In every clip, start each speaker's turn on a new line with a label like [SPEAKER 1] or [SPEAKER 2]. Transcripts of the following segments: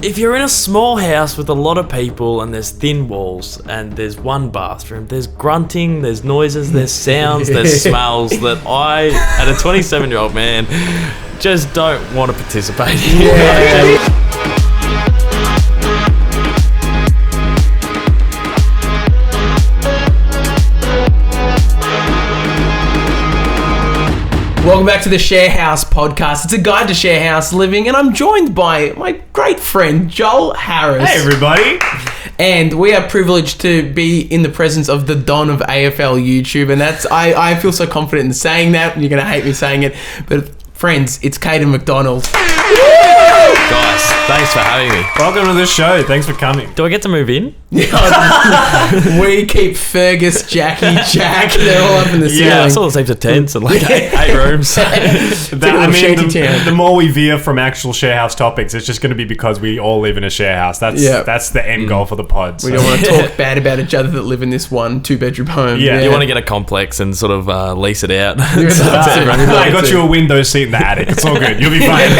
[SPEAKER 1] If you're in a small house with a lot of people and there's thin walls and there's one bathroom, there's grunting, there's noises, there's sounds, there's smells that I, at a 27-year-old man, just don't want to participate in.
[SPEAKER 2] Yeah. Welcome back to the Sharehouse podcast. It's a guide to sharehouse living, and I'm joined by my great friend, Joel Harris.
[SPEAKER 3] Hey, everybody.
[SPEAKER 2] And we are privileged to be in the presence of the Don of AFL YouTube, and that's I feel so confident in saying that, and you're going to hate me saying it, but friends, it's Caden MacDonald.
[SPEAKER 1] Guys, thanks for having me.
[SPEAKER 3] Welcome to the show. Thanks for coming.
[SPEAKER 1] Do I get to move in?
[SPEAKER 2] We keep Fergus, Jackie, Jack, they're all up in the ceiling.
[SPEAKER 1] Yeah, I saw those heaps of tents and like eight rooms.
[SPEAKER 3] The more we veer from actual sharehouse topics, it's just going to be because we all live in a sharehouse. That's the end goal for the pod.
[SPEAKER 2] We don't want to talk bad about each other that live in this one 2-bedroom home.
[SPEAKER 3] Yeah.
[SPEAKER 1] You want to get a complex and sort of lease it out.
[SPEAKER 3] I got you a window seat in the attic. It's all good. You'll be fine.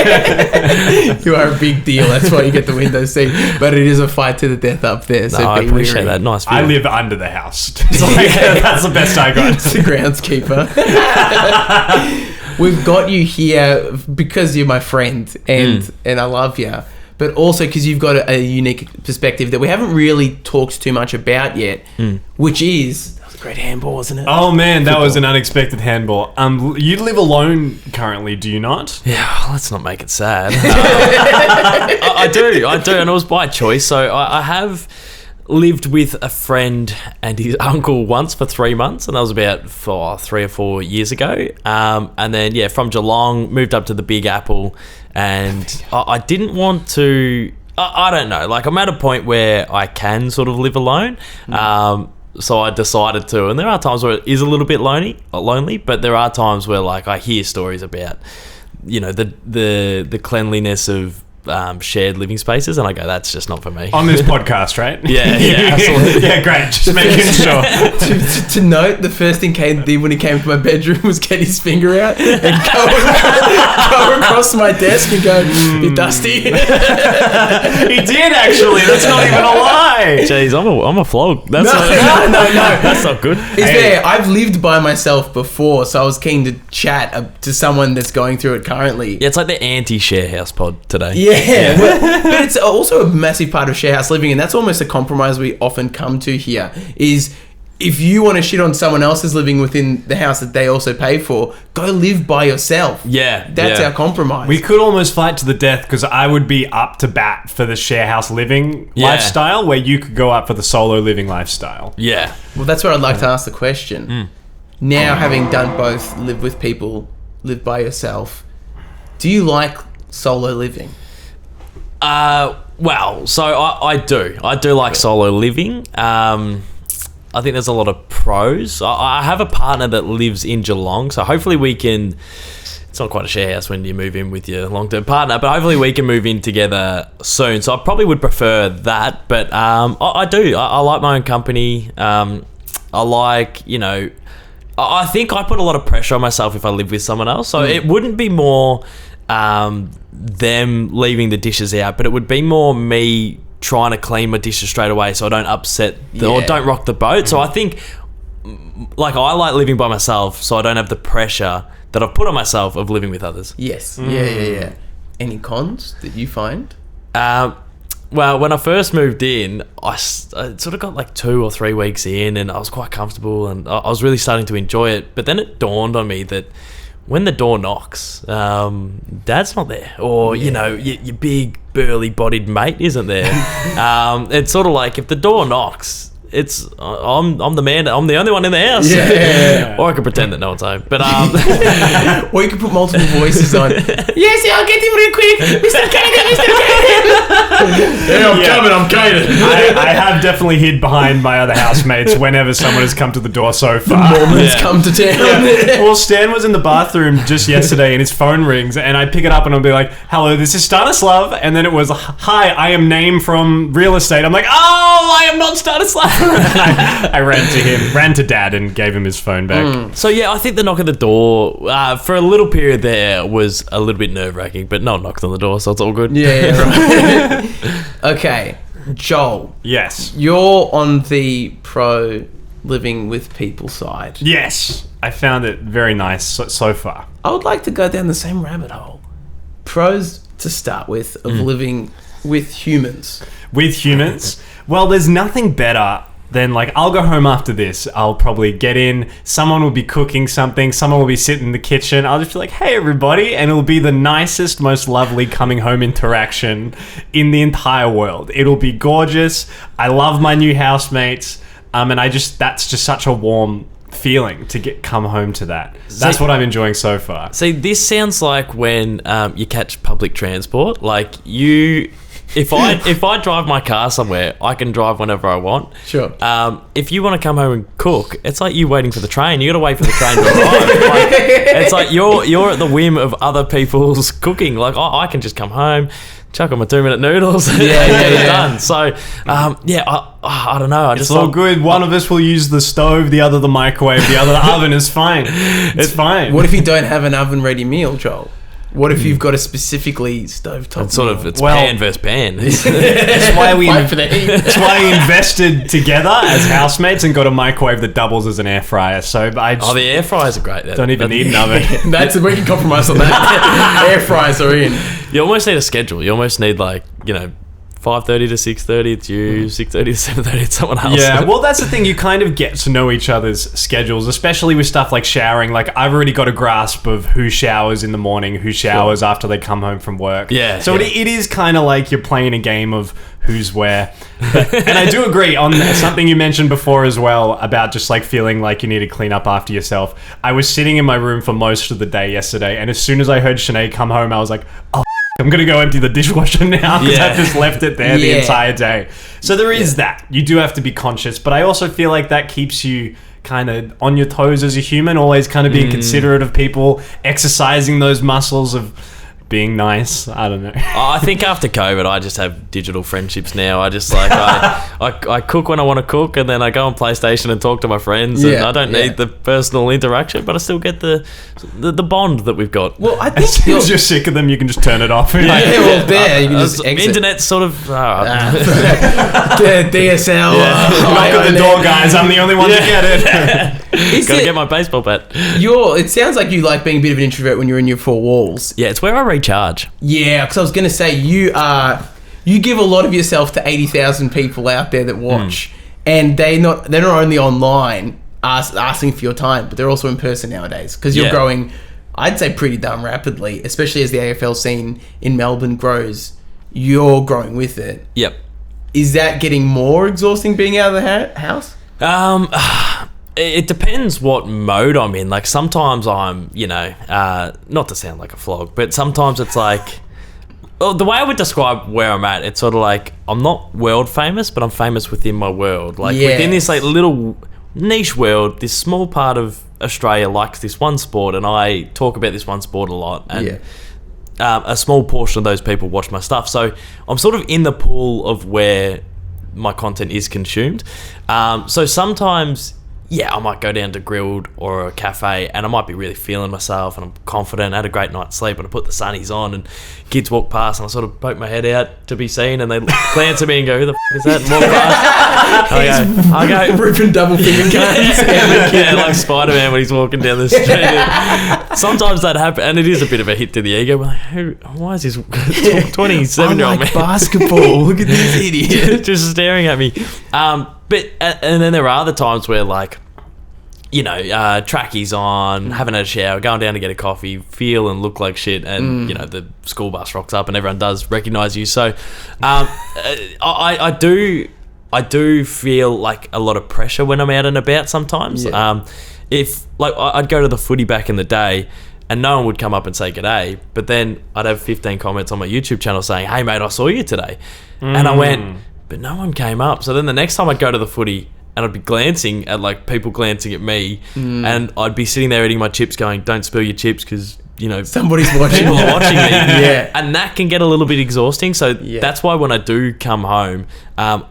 [SPEAKER 2] You are a big deal. That's why you get the window seat. But it is a fight to the death up there. So
[SPEAKER 1] I appreciate that. Nice view.
[SPEAKER 3] I live under the house. That's the best I got.
[SPEAKER 2] It's the groundskeeper. We've got you here because you're my friend and I love you. But also because you've got a unique perspective that we haven't really talked too much about yet, which is... Great handball, wasn't it?
[SPEAKER 3] Oh man, that was an unexpected handball. You live alone currently, do you not?
[SPEAKER 1] Yeah, let's not make it sad. I do, and it was by choice. So I have lived with a friend and his uncle once for 3 months, and that was about 3 or 4 years ago. And then from Geelong, moved up to the Big Apple, and I didn't want to. I don't know. Like, I'm at a point where I can sort of live alone. So I decided to, and there are times where it is a little bit lonely, but there are times where like I hear stories about, the cleanliness of shared living spaces, and I go, that's just not for me.
[SPEAKER 3] On this podcast, right?
[SPEAKER 1] Yeah, absolutely.
[SPEAKER 3] Yeah, great. Just making sure.
[SPEAKER 2] To note, the first thing Caden did when he came to my bedroom was get his finger out and go across my desk and go, "Bit dusty."
[SPEAKER 3] He did actually. That's not even a lie.
[SPEAKER 1] Jeez, I'm a flog. That's
[SPEAKER 2] No.
[SPEAKER 1] That's not good.
[SPEAKER 2] It's fair. I've lived by myself before, so I was keen to chat to someone that's going through it currently.
[SPEAKER 1] Yeah, it's like the anti-sharehouse pod today.
[SPEAKER 2] Yeah. But it's also a massive part of sharehouse living, and that's almost a compromise we often come to here, is if you want to shit on someone else's living within the house that they also pay for, go live by yourself.
[SPEAKER 1] Yeah.
[SPEAKER 2] That's our compromise.
[SPEAKER 3] We could almost fight to the death because I would be up to bat for the sharehouse living lifestyle, where you could go up for the solo living lifestyle.
[SPEAKER 1] Yeah.
[SPEAKER 2] Well, that's where I'd like to ask the question. Now, having done both, live with people, live by yourself, do you like solo living?
[SPEAKER 1] Well, so I do. I do like solo living. I think there's a lot of pros. I have a partner that lives in Geelong, so hopefully we can... It's not quite a share house when you move in with your long-term partner, but hopefully we can move in together soon. So I probably would prefer that, but I do. I like my own company. I like, I think I put a lot of pressure on myself if I live with someone else. So it wouldn't be more... them leaving the dishes out, but it would be more me trying to clean my dishes straight away so I don't upset or don't rock the boat. So I think I like living by myself so I don't have the pressure that I've put on myself of living with others.
[SPEAKER 2] Yes. Yeah. Any cons that you find?
[SPEAKER 1] Well, when I first moved in, I sort of got like 2 or 3 weeks in and I was quite comfortable and I was really starting to enjoy it. But then it dawned on me that when the door knocks, Dad's not there, or your big burly-bodied mate isn't there. It's sort of like if the door knocks, it's I'm the man. I'm the only one in the house.
[SPEAKER 2] Yeah.
[SPEAKER 1] Or I could pretend that no one's home. But
[SPEAKER 2] or you could put multiple voices on. Yes, I'll get him real quick, Mr. Caden, Mr. Caden. I'm Caden.
[SPEAKER 3] I have definitely hid behind my other housemates whenever someone has come to the door so far.
[SPEAKER 2] Mormons come to town.
[SPEAKER 3] Well, Stan was in the bathroom just yesterday and his phone rings and I pick it up and I'll be like, hello, this is Stanislav. And then it was, hi, I am Name from real estate. I'm like, oh, I am not Stanislav. I ran to Dad and gave him his phone back.
[SPEAKER 1] So yeah, I think the knock at the door for a little period there was a little bit nerve-wracking, but no one knocked on the door, so it's all good.
[SPEAKER 2] Yeah, right. Okay, Joel.
[SPEAKER 3] Yes.
[SPEAKER 2] You're on the pro living with people side.
[SPEAKER 3] Yes. I found it very nice so far.
[SPEAKER 2] I would like to go down the same rabbit hole. Pros to start with of living with humans.
[SPEAKER 3] With humans? Well, there's nothing better than, like, I'll go home after this. I'll probably get in. Someone will be cooking something. Someone will be sitting in the kitchen. I'll just be like, hey, everybody. And it'll be the nicest, most lovely coming home interaction in the entire world. It'll be gorgeous. I love my new housemates. And that's just such a warm feeling to come home to that. That's what I'm enjoying so far.
[SPEAKER 1] See, this sounds like when you catch public transport. Like if I drive my car somewhere, I can drive whenever I want.
[SPEAKER 2] Sure.
[SPEAKER 1] If you want to come home and cook, it's like you waiting for the train. You got to wait for the train to arrive. Like, it's like you're at the whim of other people's cooking. Like I can just come home, chuck on my 2-minute noodles, and get it done. So I don't know.
[SPEAKER 3] It's all good. One of us will use the stove, the other the microwave, the other the oven. Is fine. It's fine.
[SPEAKER 2] What if you don't have an oven-ready meal, Joel? What if you've got a specifically stovetop?
[SPEAKER 1] It's pan versus pan.
[SPEAKER 3] That's why we invested together as housemates and got a microwave that doubles as an air fryer. So
[SPEAKER 1] the air fryers are great.
[SPEAKER 3] Don't even need an oven.
[SPEAKER 2] We can compromise on that. Air fryers are in.
[SPEAKER 1] You almost need a schedule. You almost need 5:30 to 6:30 it's you, 6:30 to 7:30 it's someone else.
[SPEAKER 3] Yeah, well, that's the thing. You kind of get to know each other's schedules, especially with stuff like showering. Like, I've already got a grasp of who showers in the morning, who showers after they come home from work.
[SPEAKER 1] Yeah.
[SPEAKER 3] So it is kind of like you're playing a game of who's where. And I do agree on something you mentioned before as well about just like feeling like you need to clean up after yourself. I was sitting in my room for most of the day yesterday, and as soon as I heard Sinead come home, I was like, oh, I'm going to go empty the dishwasher now because I've just left it there the entire day. So there is that. You do have to be conscious, but I also feel like that keeps you kind of on your toes as a human, always kind of being considerate of people, exercising those muscles of being nice. I don't know.
[SPEAKER 1] I think after COVID, I just have digital friendships now. I just I cook when I want to cook, and then I go on PlayStation and talk to my friends. And I don't need the personal interaction, but I still get the bond that we've got.
[SPEAKER 2] Well, I think
[SPEAKER 3] as soon as you're sick of them, you can just turn it off.
[SPEAKER 2] You can just exit.
[SPEAKER 1] Internet's sort of
[SPEAKER 2] DSL.
[SPEAKER 3] Knock at the door, guys. I'm the only one to get it.
[SPEAKER 1] Gotta get my baseball bat.
[SPEAKER 2] It sounds like you like being a bit of an introvert when you're in your four walls.
[SPEAKER 1] Yeah, it's where I recharge.
[SPEAKER 2] Yeah, because I was going to say, you give a lot of yourself to 80,000 people out there that watch, and they're not only online asking for your time, but they're also in person nowadays, because you're growing, I'd say, pretty damn rapidly, especially as the AFL scene in Melbourne grows. You're growing with it.
[SPEAKER 1] Yep.
[SPEAKER 2] Is that getting more exhausting being out of the house?
[SPEAKER 1] It depends what mode I'm in. Like, sometimes I'm, not to sound like a flog, but sometimes it's like, well, the way I would describe where I'm at, it's sort of like, I'm not world famous, but I'm famous within my world. Like, within this like little niche world, this small part of Australia likes this one sport, and I talk about this one sport a lot. And a small portion of those people watch my stuff. So I'm sort of in the pool of where my content is consumed. So sometimes, I might go down to Grilled or a cafe, and I might be really feeling myself, and I'm confident, had a great night's sleep, and I put the sunnies on, and kids walk past, and I sort of poke my head out to be seen, and they glance at me and go, who the f*** is that? And walk past. I go
[SPEAKER 2] ripping double finger guns.
[SPEAKER 1] Like Spider-Man when he's walking down the street. Sometimes that happens, and it is a bit of a hit to the ego. We're like, why is this 27-year-old man
[SPEAKER 2] basketball? Look at this idiot.
[SPEAKER 1] just staring at me. But and then there are other times where, like, trackies on, haven't had a shower, going down to get a coffee, feel and look like shit, and the school bus rocks up and everyone does recognise you. So I do feel like a lot of pressure when I'm out and about sometimes. If, like, I'd go to the footy back in the day, and no one would come up and say g'day. But then I'd have 15 comments on my YouTube channel saying, "Hey mate, I saw you today," and I went, but no one came up. So then the next time I'd go to the footy, and I'd be glancing at like people glancing at me, and I'd be sitting there eating my chips, going, "Don't spill your chips because." You know,
[SPEAKER 2] somebody's watching.
[SPEAKER 1] People are watching me.
[SPEAKER 2] Yeah.
[SPEAKER 1] And that can get a little bit exhausting. So that's why when I do come home, I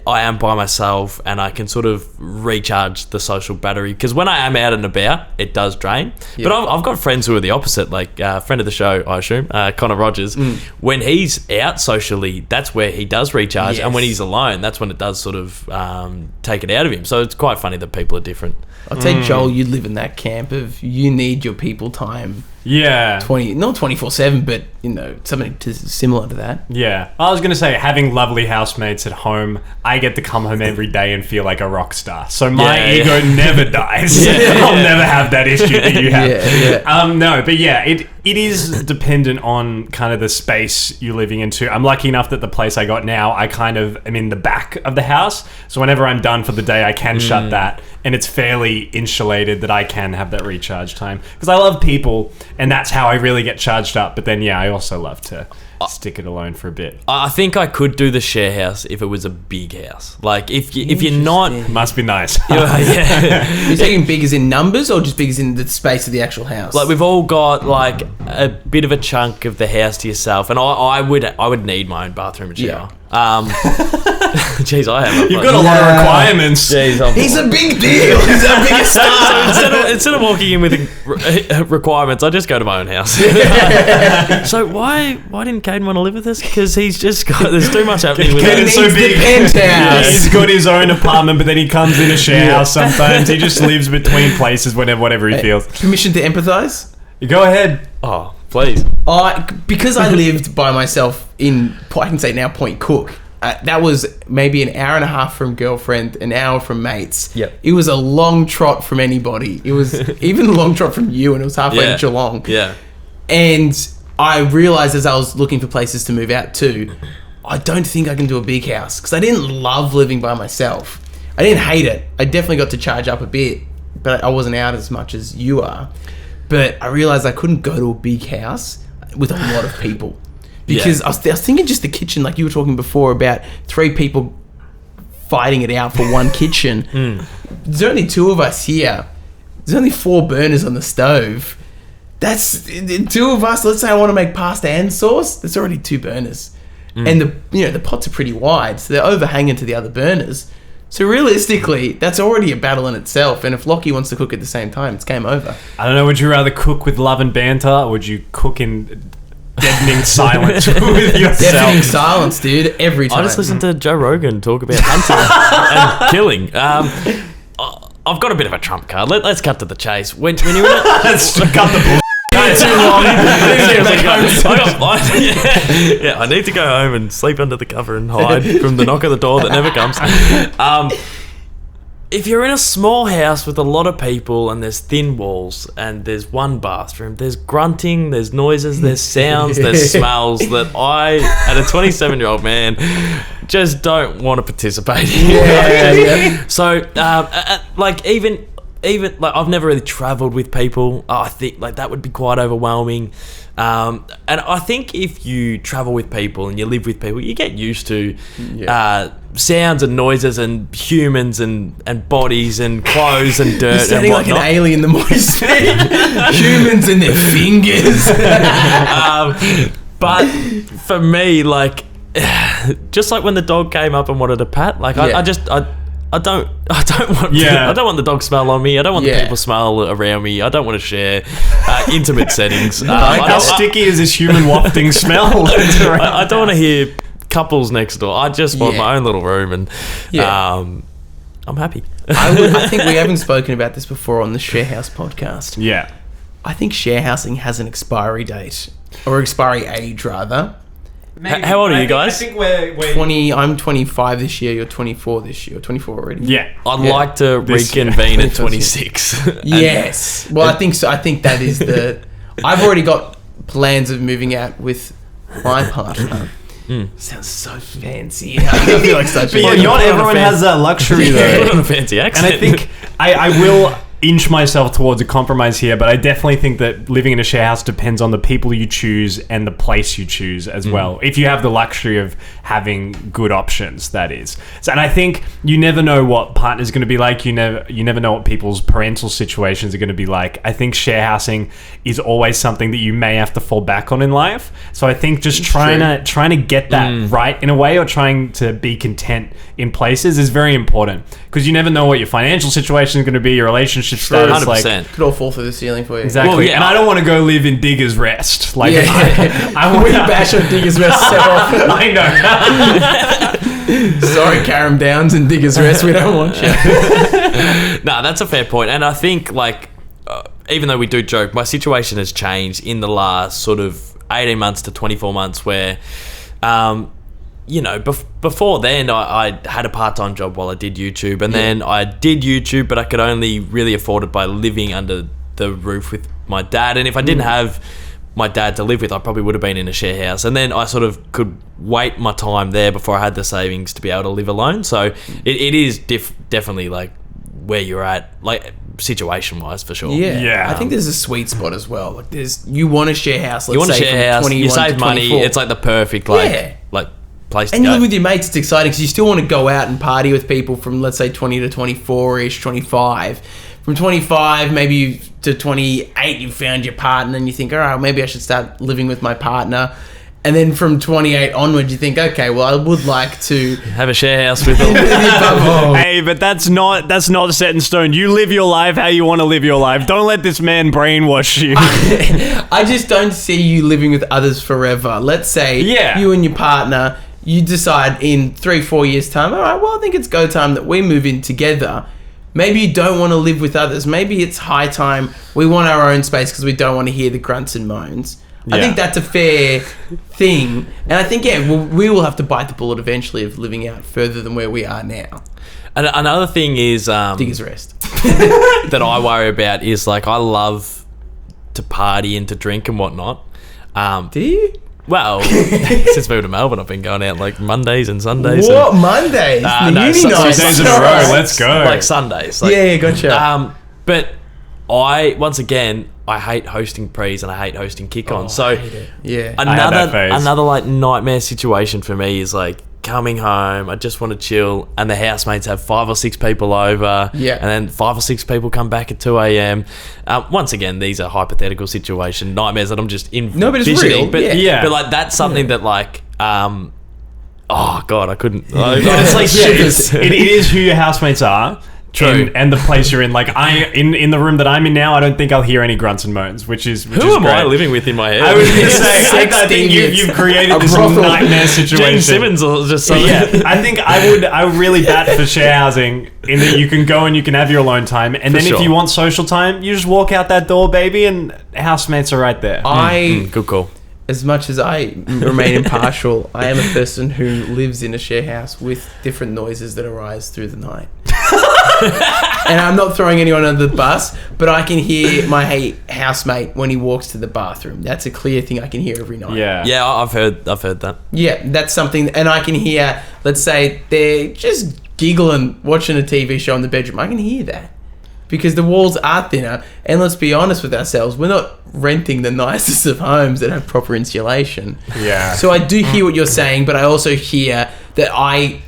[SPEAKER 1] am by myself and I can sort of recharge the social battery. Because when I am out and about, it does drain.
[SPEAKER 2] Yeah.
[SPEAKER 1] But I've got friends who are the opposite, like a friend of the show, I assume, Connor Rogers. When he's out socially, that's where he does recharge.
[SPEAKER 2] Yes.
[SPEAKER 1] And when he's alone, that's when it does sort of take it out of him. So it's quite funny that people are different.
[SPEAKER 2] I'll say, Joel, you live in that camp of you need your people time.
[SPEAKER 3] Yeah.
[SPEAKER 2] Not 24/7, but something similar to that.
[SPEAKER 3] Yeah. I was going to say, having lovely housemates at home, I get to come home every day and feel like a rock star. So my ego never dies. I'll never have that issue that you have. No, but yeah, it is dependent on kind of the space you're living into. I'm lucky enough that the place I got now, I kind of am in the back of the house. So whenever I'm done for the day, I can shut that. And it's fairly insulated that I can have that recharge time. Because I love people, and that's how I really get charged up. But then, I also love to stick it alone for a bit.
[SPEAKER 1] I think I could do the share house if it was a big house. Like, if you're not...
[SPEAKER 3] Must be nice.
[SPEAKER 2] You're saying big as in numbers or just big as in the space of the actual house?
[SPEAKER 1] Like, we've all got, like, a bit of a chunk of the house to yourself. And I would need my own bathroom and shower. Jeez, I have.
[SPEAKER 3] You've got a lot of requirements.
[SPEAKER 1] Jeez,
[SPEAKER 2] he's a big deal. He's a big star.
[SPEAKER 1] So instead of walking in with requirements, I just go to my own house. So why didn't Caden want to live with us? Because he's just got, there's too much happening with him.
[SPEAKER 3] Caden's so big. He's got his own apartment, but then he comes in a share house sometimes. He just lives between places whatever he feels.
[SPEAKER 2] Permission to empathise?
[SPEAKER 3] You go ahead.
[SPEAKER 1] Oh, please.
[SPEAKER 2] Because I lived by myself in, I can say now, Point Cook. That was maybe an hour and a half from girlfriend, an hour from mates.
[SPEAKER 1] Yep.
[SPEAKER 2] It was a long trot from anybody. It was even a long trot from you, and it was halfway to Geelong.
[SPEAKER 1] Yeah.
[SPEAKER 2] And I realised as I was looking for places to move out to, I don't think I can do a big house because I didn't love living by myself. I didn't hate it. I definitely got to charge up a bit, but I wasn't out as much as you are. But I realised I couldn't go to a big house with a lot of people. Because I was thinking just the kitchen, like you were talking before about 3 people fighting it out for one kitchen. There's only 2 of us here. There's only 4 burners on the stove. That's 2 of us. Let's say I want to make pasta and sauce. There's already 2 burners, and the pots are pretty wide, so they're overhanging to the other burners. So realistically, that's already a battle in itself. And if Lockie wants to cook at the same time, it's game over.
[SPEAKER 3] I don't know. Would you rather cook with love and banter, or would you cook in deadening silence with yourself?
[SPEAKER 2] Deafening silence, dude. Every time.
[SPEAKER 1] I just listened to Joe Rogan talk about hunting and killing. I've got a bit of a trump card. Let's cut to the chase. When you're in it,
[SPEAKER 3] Let's cut the bull.
[SPEAKER 1] too long. I need to go home and sleep under the cover and hide from the knock at the door that never comes. If you're in a small house with a lot of people and there's thin walls and there's one bathroom, there's grunting, there's noises, there's sounds, there's smells that I, at a 27-year-old man, just don't want to participate in. So, like, even like, I've never really travelled with people. I think like that would be quite overwhelming. And I think if you travel with people and you live with people, you get used to sounds and noises and humans and bodies and clothes and dirt.
[SPEAKER 2] You're sounding like an alien the more you speak. Humans and their fingers.
[SPEAKER 1] But for me, like, just like when the dog came up and wanted a pat, like I don't want the dog smell on me. I don't want the people smell around me. I don't want to share intimate settings.
[SPEAKER 3] How sticky is this human wafting smell?
[SPEAKER 1] I don't want to hear couples next door. I just want my own little room, and I'm happy.
[SPEAKER 2] I think we haven't spoken about this before on the Sharehouse podcast.
[SPEAKER 3] Yeah.
[SPEAKER 2] I think sharehousing has an expiry date, or expiry age rather.
[SPEAKER 1] Maybe. How old are you guys?
[SPEAKER 3] I think we're
[SPEAKER 2] 20. I'm 25 this year. You're 24 this year. 24 already.
[SPEAKER 3] Yeah.
[SPEAKER 1] I'd like to reconvene at 26.
[SPEAKER 2] Yes. Well, I think so. I think that is the... I've already got plans of moving out with my partner. Sounds so fancy. I feel like such a...
[SPEAKER 3] But not everyone has that luxury, though.
[SPEAKER 1] Put on a fancy accent.
[SPEAKER 3] And I think I will... inch myself towards a compromise here, but I definitely think that living in a share house depends on the people you choose and the place you choose as well. If you have the luxury of having good options, that is. So, and I think you never know what partner's going to be like. You never know what people's parental situations are going to be like. I think share housing is always something that you may have to fall back on in life. So I think just trying to get that right in a way, or trying to be content in places, is very important, because you never know what your financial situation is going to be, your relationship status.
[SPEAKER 1] 100%.
[SPEAKER 2] Could all fall through the ceiling for you.
[SPEAKER 3] Exactly.
[SPEAKER 1] Well, yeah,
[SPEAKER 3] and I don't want to go live in Digger's Rest. Like,
[SPEAKER 2] Yeah.
[SPEAKER 3] I want
[SPEAKER 2] We bash on Diggers Rest so often.
[SPEAKER 3] I know.
[SPEAKER 2] Sorry, Carrum Downs and Diggers Rest, we don't want you.
[SPEAKER 1] No, that's a fair point. And I think, like, even though we do joke, my situation has changed in the last sort of 18 months to 24 months where, you know, before then, I had a part-time job while I did YouTube. And then I did YouTube, but I could only really afford it by living under the roof with my dad. And if I didn't have my dad to live with, I probably would have been in a share house. And then I sort of could wait my time there before I had the savings to be able to live alone. So it is definitely, like, where you're at, like, situation-wise, for sure.
[SPEAKER 3] Yeah.
[SPEAKER 2] I think there's a sweet spot as well. Like, you want a share house. Let's
[SPEAKER 1] You want a
[SPEAKER 2] say
[SPEAKER 1] share
[SPEAKER 2] from
[SPEAKER 1] house, you
[SPEAKER 2] 21
[SPEAKER 1] save
[SPEAKER 2] to
[SPEAKER 1] money,
[SPEAKER 2] 24.
[SPEAKER 1] it's like the perfect, like,
[SPEAKER 2] Yeah.
[SPEAKER 1] like place to
[SPEAKER 2] And you
[SPEAKER 1] go.
[SPEAKER 2] live with your mates, it's exciting because you still want to go out and party with people from, let's say, 20 to 24-ish, 25. From 25, maybe to 28, you found your partner and you think, all right, maybe I should start living with my partner. And then from 28 onward, you think, okay, well, I would like to
[SPEAKER 1] Have a share house with them.
[SPEAKER 2] Oh.
[SPEAKER 3] Hey, but that's not set in stone. You live your life how you want to live your life. Don't let this man brainwash you.
[SPEAKER 2] I just don't see you living with others forever. Let's say you and your partner, you decide in 3-4 years' time, all right, well, I think it's go time that we move in together. Maybe you don't want to live with others. Maybe it's high time we want our own space because we don't want to hear the grunts and moans. I think that's a fair thing. And I think, we will have to bite the bullet eventually of living out further than where we are now.
[SPEAKER 1] And another thing is
[SPEAKER 2] Digger's Rest.
[SPEAKER 1] that I worry about is, like, I love to party and to drink and whatnot.
[SPEAKER 2] Do you?
[SPEAKER 1] Well, since moving to Melbourne, I've been going out, like, Mondays and Sundays.
[SPEAKER 2] What? Mondays? The
[SPEAKER 1] no,
[SPEAKER 2] uni
[SPEAKER 1] so-
[SPEAKER 2] nights?
[SPEAKER 3] 2 days in a row. Let's go.
[SPEAKER 1] Like Sundays. Like,
[SPEAKER 2] Yeah, gotcha.
[SPEAKER 1] But once again, I hate hosting pre's and I hate hosting kick-ons. So
[SPEAKER 2] Yeah.
[SPEAKER 3] I had that phase.
[SPEAKER 1] another like nightmare situation for me is, like, coming home, I just want to chill, and the housemates have 5 or 6 people over,
[SPEAKER 2] Yeah.
[SPEAKER 1] and then 5 or 6 people come back at 2 a.m. Once again, these are hypothetical situation nightmares that I'm just
[SPEAKER 2] No, but it's
[SPEAKER 1] envisioning.
[SPEAKER 2] real,
[SPEAKER 1] But,
[SPEAKER 2] yeah.
[SPEAKER 1] but, like, that's something that, like, oh god, I couldn't. Like,
[SPEAKER 3] It's like
[SPEAKER 2] Shivers.
[SPEAKER 3] it is who your housemates are.
[SPEAKER 1] True.
[SPEAKER 3] And the place you're in. Like, in the room that I'm in now, I don't think I'll hear any grunts and moans, which is
[SPEAKER 1] who am I
[SPEAKER 3] great.
[SPEAKER 1] living with in my head?
[SPEAKER 3] I was going to say, I
[SPEAKER 2] Sexting
[SPEAKER 3] think you've
[SPEAKER 2] is
[SPEAKER 3] created
[SPEAKER 2] a
[SPEAKER 3] this
[SPEAKER 2] brothel.
[SPEAKER 3] nightmare situation.
[SPEAKER 1] Gene Simmons or just something.
[SPEAKER 3] Yeah, I think I would really bat for share housing in that you can go and you can have your alone time, and then if
[SPEAKER 1] sure.
[SPEAKER 3] you want social time, you just walk out that door, baby, and housemates are right there.
[SPEAKER 1] Good call.
[SPEAKER 2] As much as I remain impartial, I am a person who lives in a share house with different noises that arise through the night. And I'm not throwing anyone under the bus, but I can hear my housemate when he walks to the bathroom. That's a clear thing I can hear every night.
[SPEAKER 1] Yeah, I've heard that.
[SPEAKER 2] Yeah, that's something. And I can hear, let's say, they're just giggling, watching a TV show in the bedroom. I can hear that. Because the walls are thinner, and let's be honest with ourselves, we're not renting the nicest of homes that have proper insulation.
[SPEAKER 3] Yeah.
[SPEAKER 2] So I do hear what you're saying, but I also hear that I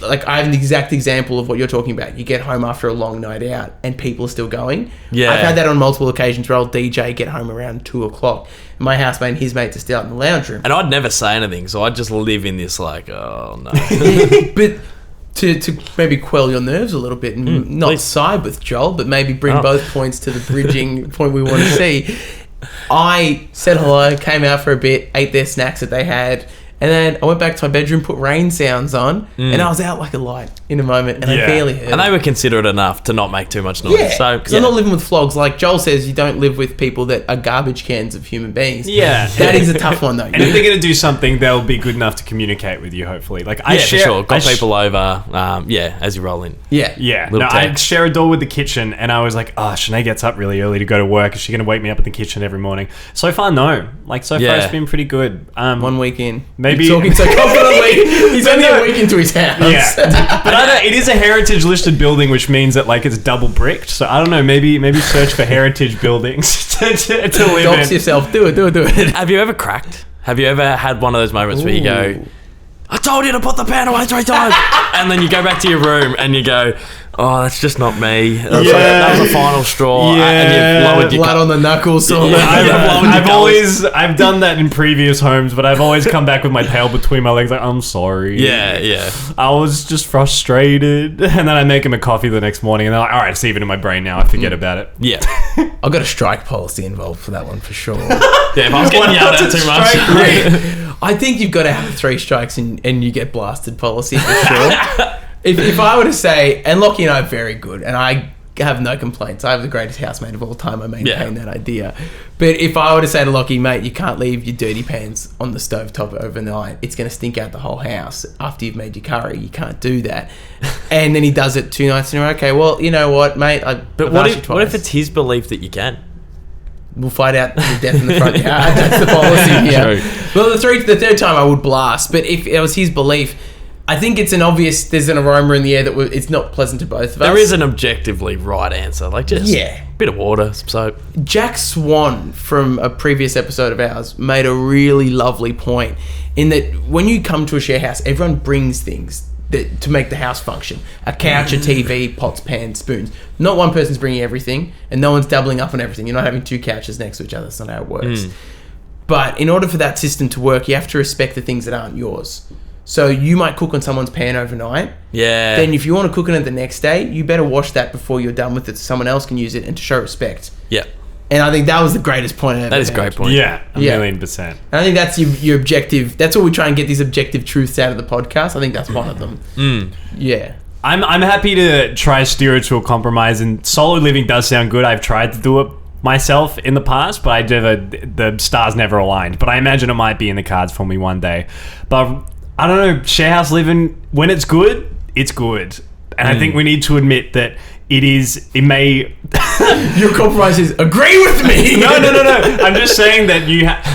[SPEAKER 2] have an exact example of what you're talking about. You get home after a long night out, and people are still going.
[SPEAKER 1] Yeah.
[SPEAKER 2] I've had that on multiple occasions where I'll DJ, get home around 2 o'clock. And my housemate and his mates are still out in the lounge room.
[SPEAKER 1] And I'd never say anything, so I'd just live in this, like, oh no.
[SPEAKER 2] But to maybe quell your nerves a little bit and not
[SPEAKER 1] please.
[SPEAKER 2] side with Joel, but maybe bring
[SPEAKER 1] Oh.
[SPEAKER 2] both points to the bridging point we want to see. I said hello, came out for a bit, ate their snacks that they had, and then I went back to my bedroom, put rain sounds on, and I was out like a light in a moment, and I
[SPEAKER 3] Yeah.
[SPEAKER 2] barely heard
[SPEAKER 1] And they
[SPEAKER 2] it.
[SPEAKER 1] were considerate enough to not make too much noise.
[SPEAKER 2] Yeah,
[SPEAKER 1] So
[SPEAKER 2] because I'm not living with flogs. Like Joel says, you don't live with people that are garbage cans of human beings.
[SPEAKER 3] Yeah.
[SPEAKER 2] That is a tough one, though.
[SPEAKER 3] And if they're going to do something, they'll be good enough to communicate with you, hopefully. Like, I
[SPEAKER 1] yeah,
[SPEAKER 3] share,
[SPEAKER 1] for sure. Got
[SPEAKER 3] I
[SPEAKER 1] people over. As you roll in.
[SPEAKER 2] Yeah.
[SPEAKER 3] Yeah,
[SPEAKER 1] Little
[SPEAKER 3] no, I
[SPEAKER 1] text.
[SPEAKER 3] share a door with the kitchen, and I was like, oh, Sinead gets up really early to go to work. Is she going to wake me up in the kitchen every morning? So far, no. Like, so far,
[SPEAKER 1] Yeah.
[SPEAKER 3] it's been pretty good.
[SPEAKER 2] 1 week in.
[SPEAKER 3] Maybe Maybe
[SPEAKER 2] You're talking so confidently. He's only a week into his house.
[SPEAKER 3] Yeah, but I don't, it is a heritage listed building, which means that like it's double bricked. So I don't know. Maybe search for heritage buildings to live
[SPEAKER 2] Dox
[SPEAKER 3] in.
[SPEAKER 2] yourself. Do it.
[SPEAKER 1] Have you ever cracked? Have you ever had one of those moments where you go, I told you to put the pan away 3 times, and then you go back to your room and you go, oh, that's just not me. That was the final straw. And you've lowered your
[SPEAKER 2] blood on the knuckles.
[SPEAKER 3] I've done that in previous homes, but I've always come back with my tail between my legs like, I'm sorry.
[SPEAKER 1] Yeah.
[SPEAKER 3] I was just frustrated. And then I make him a coffee the next morning and they're like, all right, it's even in my brain now. I forget about it.
[SPEAKER 1] Yeah.
[SPEAKER 2] I've got a strike policy involved for that one for sure.
[SPEAKER 1] Yeah, if I was getting yelled at too much.
[SPEAKER 2] I think you've got to have 3 strikes and you get blasted policy for sure. If I were to say, and Lockie and I are very good, and I have no complaints. I have the greatest housemate of all time. I maintain that idea. But if I were to say to Lockie, mate, you can't leave your dirty pans on the stovetop overnight. It's going to stink out the whole house after you've made your curry. You can't do that. And then he does it 2 nights in a row. Okay, well, you know what, mate?
[SPEAKER 1] But what if it's his belief that you can?
[SPEAKER 2] We'll fight out the death in the front yard. That's the policy here. Well, the third time I would blast. But if it was his belief, I think it's an obvious. There's an aroma in the air that it's not pleasant to both of us.
[SPEAKER 1] There is an objectively right answer. Like just a bit of water, some soap.
[SPEAKER 2] Jack Swan from a previous episode of ours made a really lovely point in that when you come to a share house, everyone brings things to make the house function. A couch, a TV, pots, pans, spoons. Not one person's bringing everything, and no one's doubling up on everything. You're not having 2 couches next to each other. That's not how it works. But in order for that system to work, you have to respect the things that aren't yours. So you might cook on someone's pan overnight.
[SPEAKER 1] Yeah.
[SPEAKER 2] Then if you want to cook it the next day, you better wash that before you're done with it so someone else can use it and to show respect.
[SPEAKER 1] Yeah.
[SPEAKER 2] And I think that was the greatest point I ever
[SPEAKER 1] That is a great point.
[SPEAKER 3] Yeah, a million%.
[SPEAKER 2] And I think that's your objective. That's what we try and get these objective truths out of the podcast. I think that's one of them. Yeah.
[SPEAKER 3] I'm happy to try spiritual compromise, and solo living does sound good. I've tried to do it myself in the past, but the stars never aligned. But I imagine it might be in the cards for me one day. But I don't know, sharehouse living, when it's good, it's good. And I think we need to admit that it may...
[SPEAKER 2] Your compromise is, agree with me!
[SPEAKER 3] No. I'm just saying that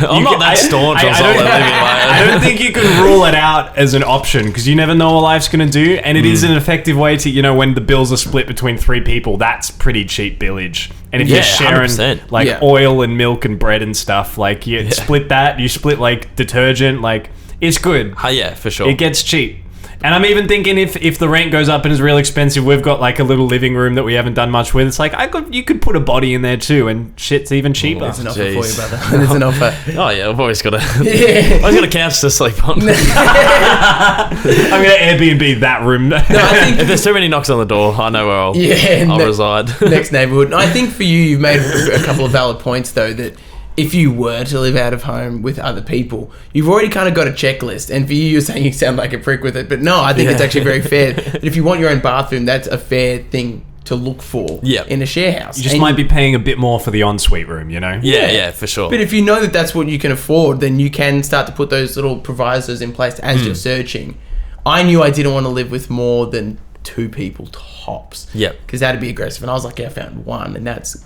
[SPEAKER 1] I'm not that staunch on solo living.
[SPEAKER 3] I don't think you can rule it out as an option, because you never know what life's going to do. And it is an effective way to, when the bills are split between 3 people, that's pretty cheap billage. And if you're sharing
[SPEAKER 1] 100%.
[SPEAKER 3] oil and milk and bread and stuff, like you split that, you split like detergent, like it's good.
[SPEAKER 1] Yeah, for sure.
[SPEAKER 3] It gets cheap. And I'm even thinking if the rent goes up and is real expensive, we've got like a little living room that we haven't done much with. It's like you could put a body in there too, and shit's even cheaper.
[SPEAKER 2] There's an offer for you, brother. There's an offer.
[SPEAKER 1] Oh yeah, I've always got a couch to sleep on.
[SPEAKER 3] I'm gonna Airbnb that room.
[SPEAKER 2] No, I think
[SPEAKER 1] if there's too many knocks on the door, I know where I'll reside.
[SPEAKER 2] Next neighborhood. I think for you've made a couple of valid points though, that if you were to live out of home with other people, you've already kind of got a checklist. And for you're saying you sound like a prick with it. But no, I think it's actually very fair. That if you want your own bathroom, that's a fair thing to look for in a share house.
[SPEAKER 3] You just might be paying a bit more for the ensuite room,
[SPEAKER 1] Yeah, for sure.
[SPEAKER 2] But if you know that that's what you can afford, then you can start to put those little provisos in place as you're searching. I knew I didn't want to live with more than 2 people tops.
[SPEAKER 1] Yep.
[SPEAKER 2] Because that'd be aggressive. And I was like, I found 1, and that's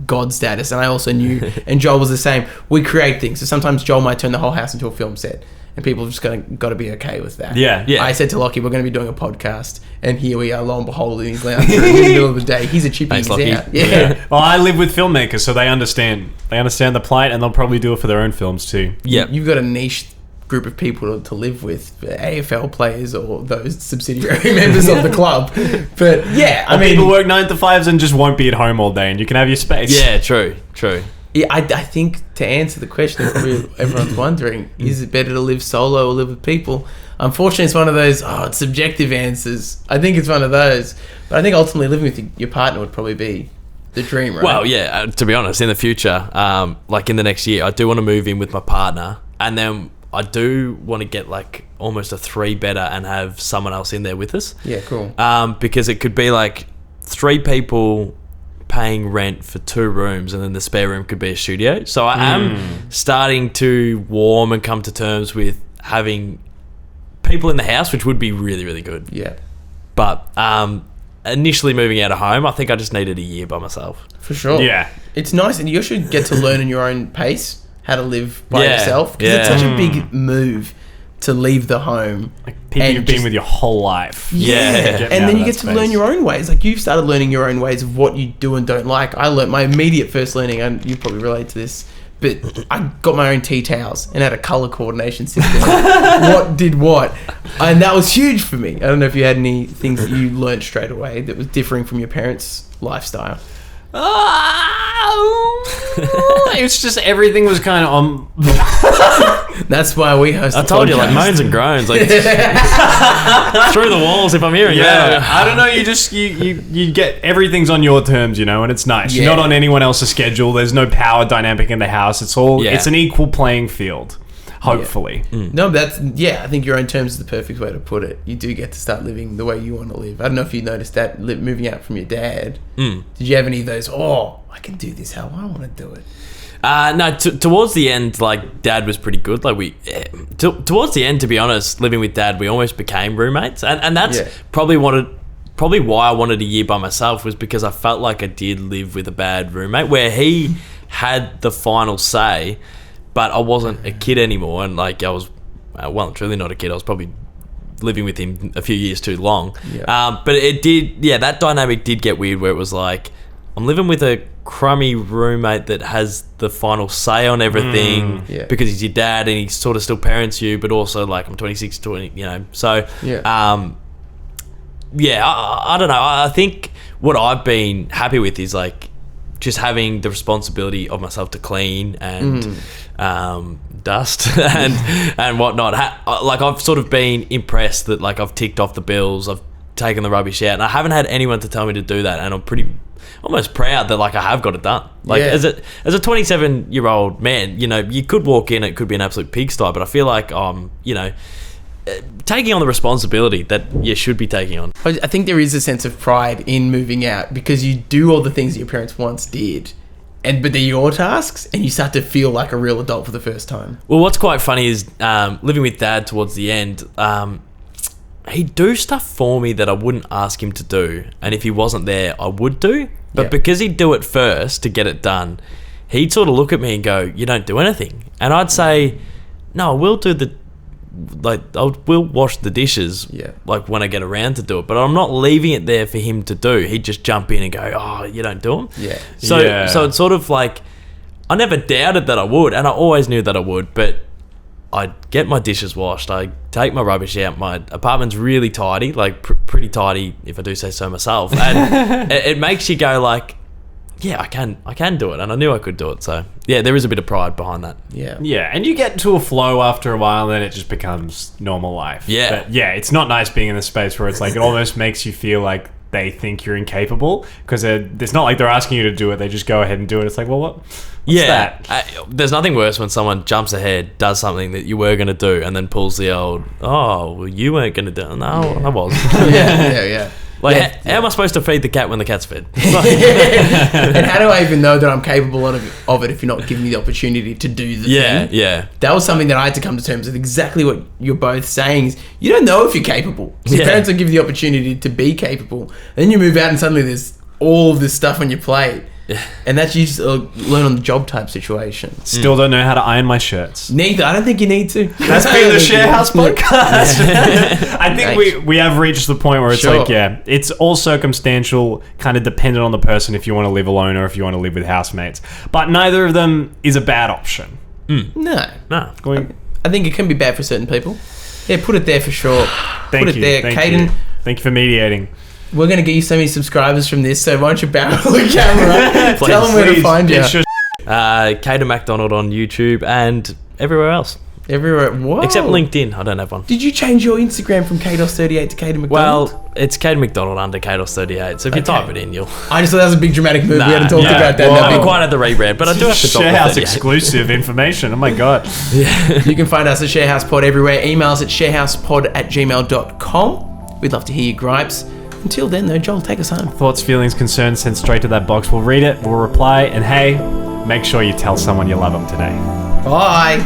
[SPEAKER 2] God status. And I also knew, and Joel was the same, we create things. So sometimes Joel might turn the whole house into a film set, and people have just got to be okay with that.
[SPEAKER 3] Yeah.
[SPEAKER 2] I said to Lockie, we're going to be doing a podcast, and here we are, lo and behold, in his lounge in the middle of the day. He's a chippy.
[SPEAKER 1] Thanks,
[SPEAKER 2] he's
[SPEAKER 1] Lockie.
[SPEAKER 2] out. Yeah.
[SPEAKER 3] Well, I live with filmmakers, so they understand. They understand the plight, and they'll probably do it for their own films too.
[SPEAKER 1] Yeah.
[SPEAKER 2] You've got a niche group of people to live with, AFL players or those subsidiary members of the club. But yeah, I mean,
[SPEAKER 3] people work 9 to 5s and just won't be at home all day, and you can have your space.
[SPEAKER 1] Yeah, true.
[SPEAKER 2] Yeah, I think to answer the question that everyone's wondering, is it better to live solo or live with people? Unfortunately, it's one of those, it's subjective answers. I think it's one of those. But I think ultimately living with your partner would probably be the dream, right?
[SPEAKER 1] Well, yeah, to be honest, in the future, like in the next year, I do want to move in with my partner, and then I do want to get like almost a 3-bedder and have someone else in there with us.
[SPEAKER 2] Yeah, cool.
[SPEAKER 1] Because it could be like 3 people paying rent for 2 rooms, and then the spare room could be a studio. So I am starting to warm and come to terms with having people in the house, which would be really, really good.
[SPEAKER 2] Yeah.
[SPEAKER 1] But initially moving out of home, I think I just needed a year by myself.
[SPEAKER 2] For sure.
[SPEAKER 3] Yeah.
[SPEAKER 2] It's nice, and you should get to learn in your own pace how to live by yourself, because it's such a big move. to leave the home.
[SPEAKER 3] Like people you've been with your whole life.
[SPEAKER 1] Yeah.
[SPEAKER 3] Get me
[SPEAKER 2] And
[SPEAKER 3] out
[SPEAKER 2] then
[SPEAKER 3] of
[SPEAKER 2] you
[SPEAKER 3] that
[SPEAKER 2] get to learn
[SPEAKER 3] space.
[SPEAKER 2] your own ways. Like you've started learning your own ways of what you do and don't like. I learned my immediate first learning, and you probably relate to this, but I got my own tea towels and had a color coordination system. What did what? And that was huge for me. I don't know if you had any things that you learned straight away that was differing from your parents' lifestyle.
[SPEAKER 3] It's just everything was kind of on.
[SPEAKER 2] That's why we host.
[SPEAKER 1] I told you, like moans and groans, like through the walls. If I'm hearing
[SPEAKER 3] Yeah, I don't know. You just you get everything's on your terms, and it's nice.
[SPEAKER 2] Yeah.
[SPEAKER 3] You're not on anyone else's schedule. There's no power dynamic in the house. It's all
[SPEAKER 1] Yeah.
[SPEAKER 3] it's an equal playing field. Hopefully,
[SPEAKER 2] No, that's I think your own terms is the perfect way to put it. You do get to start living the way you want to live. I don't know if you noticed that moving out from your dad. Did you have any of those? Oh, I can do this how I want to do it.
[SPEAKER 1] No, towards the end, like Dad was pretty good. Like towards the end, to be honest, living with Dad, we almost became roommates, and that's probably why I wanted a year by myself, was because I felt like I did live with a bad roommate where he had the final say, but I wasn't a kid anymore, and like I was, truly not a kid. I was probably living with him a few years too long.
[SPEAKER 2] Yeah.
[SPEAKER 1] But it did, that dynamic did get weird, where it was like, I'm living with a crummy roommate that has the final say on everything because he's your dad and he sort of still parents you, but also like I'm 26, 20, so I don't know. I think what I've been happy with is like just having the responsibility of myself to clean and dust and whatnot. Like I've sort of been impressed that like I've ticked off the bills, I've taken the rubbish out, and I haven't had anyone to tell me to do that, and I'm almost proud that like I have got it done. Like as a 27-year-old man, you could walk in, it could be an absolute pigsty, but I feel like taking on the responsibility that you should be taking on.
[SPEAKER 2] I think there is a sense of pride in moving out because you do all the things that your parents once did, but they're your tasks, and you start to feel like a real adult for the first time.
[SPEAKER 1] Well, what's quite funny is living with Dad towards the end, he'd do stuff for me that I wouldn't ask him to do, and if he wasn't there, I would do. But because he'd do it first to get it done, he'd sort of look at me and go, "You don't do anything," and I'd say, "No, I will do we'll wash the dishes, like when I get around to do it, but I'm not leaving it there for him to do." He'd just jump in and go, "Oh, you don't do them." So it's sort of like I never doubted that I would, and I always knew that I would, but I get my dishes washed, I take my rubbish out, my apartment's really tidy, like pretty tidy if I do say so myself, and it makes you go like, yeah, I can do it, and I knew I could do it. So yeah, there is a bit of pride behind that.
[SPEAKER 3] Yeah, and you get into a flow after a while, and then it just becomes normal life. But it's not nice being in a space where it's like it almost makes you feel like they think you're incapable, because it's not like they're asking you to do it, they just go ahead and do it. It's like, well, what's that?
[SPEAKER 1] There's nothing worse when someone jumps ahead, does something that you were going to do, and then pulls the old, "Oh, well, you weren't going to do it." No, I was.
[SPEAKER 2] Yeah.
[SPEAKER 1] Like, how am I supposed to feed the cat when the cat's fed?
[SPEAKER 2] And how do I even know that I'm capable of it if you're not giving me the opportunity to do the thing?
[SPEAKER 1] Yeah.
[SPEAKER 2] That was something that I had to come to terms with. Exactly what you're both saying is you don't know if you're capable. So your parents will give you the opportunity to be capable. Then you move out and suddenly there's all of this stuff on your plate. And that's you just learn on the job type situation.
[SPEAKER 3] Still don't know how to iron my shirts.
[SPEAKER 2] Neither. I don't think you need to.
[SPEAKER 3] That's been the Sharehouse podcast. I think we have reached the point where it's like, it's all circumstantial, kind of dependent on the person if you want to live alone or if you want to live with housemates. But neither of them is a bad option.
[SPEAKER 2] No. I think it can be bad for certain people. Yeah, put it there for sure.
[SPEAKER 3] Thank you.
[SPEAKER 2] Caden.
[SPEAKER 3] Thank you for mediating.
[SPEAKER 2] We're going to get you so many subscribers from this, so why don't you barrel the camera? Tell them where to find you.
[SPEAKER 1] Caden MacDonald on YouTube and everywhere else.
[SPEAKER 2] Everywhere. Whoa.
[SPEAKER 1] Except LinkedIn. I don't have one.
[SPEAKER 2] Did you change your Instagram from KDOS38 to Caden MacDonald?
[SPEAKER 1] Well, it's Caden MacDonald under KDOS38, so if you type it in, you'll...
[SPEAKER 2] I just thought that was a big dramatic move. We hadn't talked about that.
[SPEAKER 1] Well, I haven't quite had the rebrand, but I do have to talk about
[SPEAKER 3] Sharehouse exclusive information. Oh my God.
[SPEAKER 2] You can find us at Sharehouse Pod everywhere. Email us at sharehousepod@gmail.com. We'd love to hear your gripes. Until then, though, Joel, take us home.
[SPEAKER 3] Thoughts, feelings, concerns, sent straight to that box. We'll read it, we'll reply, and hey, make sure you tell someone you love them today.
[SPEAKER 2] Bye.